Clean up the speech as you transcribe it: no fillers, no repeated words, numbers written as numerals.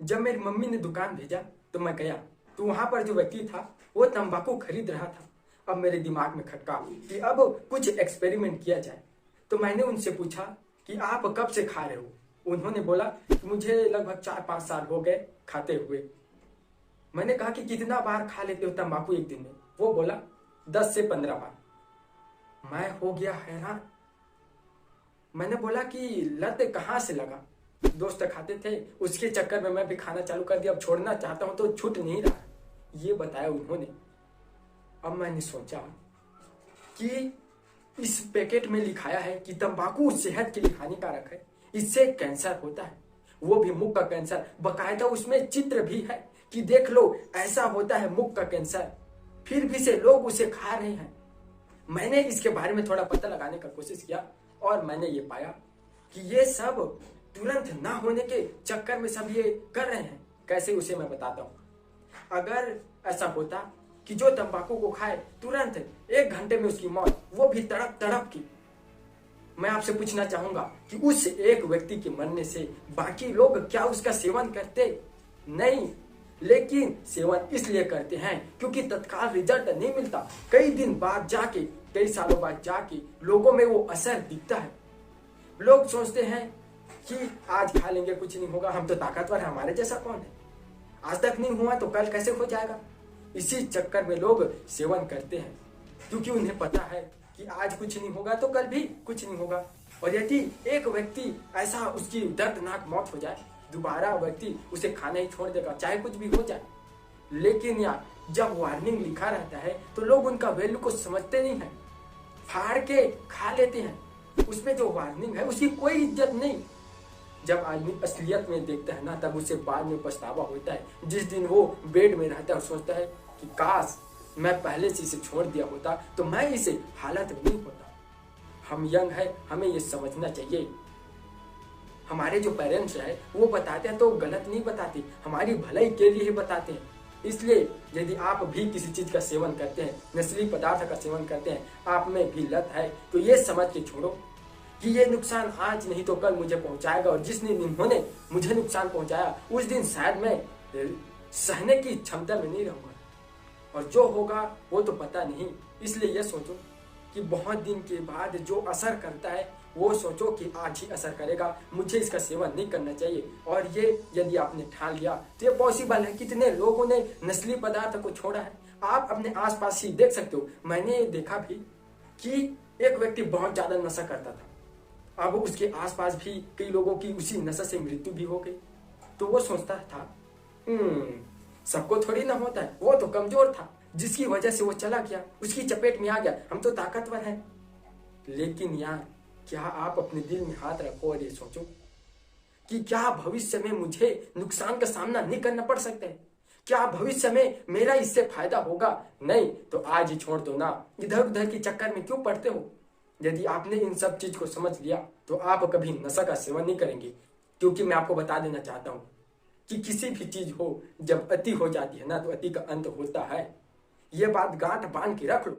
जब मेरी मम्मी ने दुकान भेजा तो मैं गया, तो वहां पर जो व्यक्ति था वो तंबाकू खरीद रहा था। अब मेरे दिमाग में खटका कि अब कुछ एक्सपेरिमेंट किया जाए। तो मैंने उनसे पूछा कि आप कब से खा रहे हो? उन्होंने बोला कि मुझे लगभग 4-5 साल हो गए खाते हुए। मैंने कहा कि कितना बार खा लेते हो तंबाकू एक दिन में? वो बोला 10 से 15 बार। मैं हो गया हैरान। मैंने बोला कि लत कहाँ से लगा? दोस्त खाते थे, उसके चक्कर में मैं भी खाना चालू कर दिया। अब छोड़ना चाहता हूं तो छूट नहीं रहा, ये बताया उन्होंने। अब मैंने सोचा कि इस पैकेट में लिखाया है कि तंबाकू सेहत के लिए हानिकारक है, इससे कैंसर होता है, वो भी मुख का कैंसर। बकायदा उसमें चित्र भी है कि देख लो ऐसा होता है मुख का कैंसर, फिर भी से लोग उसे खा रहे हैं। मैंने इसके बारे में थोड़ा पता लगाने का कोशिश किया और मैंने ये पाया कि ये सब तुरंत ना होने के चक्कर में सब ये कर रहे हैं। कैसे, उसे मैं बताता हूं। अगर ऐसा होता कि जो तंबाकू को खाए तुरंत 1 घंटे में उसकी मौत, वो भी तड़प तड़प की, मैं आपसे पूछना चाहूंगा कि उस एक व्यक्ति के मरने से बाकी लोग क्या उसका सेवन करते? नहीं, लेकिन सेवन इसलिए करते हैं क्योंकि तत्काल रिजल्ट नहीं मिलता। कई दिन बाद जाके, कई सालों बाद जाके लोगों में वो असर दिखता है। लोग सोचते हैं कि आज खा लेंगे कुछ नहीं होगा, हम तो ताकतवर हैं, हमारे जैसा कौन है, आज तक नहीं हुआ तो कल कैसे हो जाएगा। इसी चक्कर में लोग सेवन करते हैं क्योंकि उन्हें पता है कि आज कुछ नहीं होगा तो कल भी कुछ नहीं होगा। और यदि एक व्यक्ति ऐसा उसकी दर्दनाक मौत हो जाए, दोबारा व्यक्ति उसे खाना ही छोड़ देगा, चाहे कुछ भी हो जाए। लेकिन यार, जब वार्निंग लिखा रहता है तो लोग उनका वैल्यू को समझते नहीं है, फाड़ के खा लेते हैं। उसमें जो वार्निंग है उसकी कोई इज्जत नहीं। जब आदमी असलियत में देखता है ना, तब उसे बाद में पछतावा होता है। जिस दिन वो बेड में रहता है और सोचता है कि काश मैं पहले से इसे छोड़ दिया होता तो मैं इसे हालत में नहीं होता। हम यंग है, हमें ये समझना चाहिए। हमारे जो पेरेंट्स है वो बताते हैं तो गलत नहीं बताते, हमारी भलाई के लिए ही बताते हैं। इसलिए यदि आप भी किसी चीज का सेवन करते हैं, नशीली पदार्थ का सेवन करते हैं, आप में भी लत है, तो ये समझ के छोड़ो कि ये नुकसान आज नहीं तो कल मुझे पहुंचाएगा। और जिस दिन इन्होंने मुझे नुकसान पहुंचाया उस दिन शायद मैं सहने की क्षमता में नहीं रहूंगा, और जो होगा वो तो पता नहीं। इसलिए ये सोचो कि बहुत दिन के बाद जो असर करता है वो सोचो कि आज ही असर करेगा, मुझे इसका सेवन नहीं करना चाहिए। और ये यदि आपने ठान लिया तो ये पॉसिबल है। कितने लोगों ने नस्ली पदार्थ को छोड़ा है, आप अपने आसपास ही देख सकते हो। मैंने देखा भी कि एक व्यक्ति बहुत ज्यादा नशा करता था, अब उसके आसपास भी कई लोगों की उसी नशा से मृत्यु भी हो गई। तो वो सोचता था सबको थोड़ी ना होता है, वो तो कमजोर था जिसकी वजह से वो चला गया, उसकी चपेट में आ गया, हम तो ताकतवर हैं। लेकिन यार, क्या आप अपने दिल में हाथ रखो और ये सोचो कि क्या भविष्य में मुझे नुकसान का सामना नहीं करना पड़ सकता है? क्या भविष्य में मेरा इससे फायदा होगा? नहीं तो आज ही छोड़ दो ना, इधर उधर के चक्कर में क्यों पड़ते हो? यदि आपने इन सब चीज को समझ लिया तो आप कभी नशा का सेवन नहीं करेंगे। क्योंकि मैं आपको बता देना चाहता हूं कि किसी भी चीज हो, जब अति हो जाती है ना तो अति का अंत होता है। ये बात गांठ बांध के रख लो।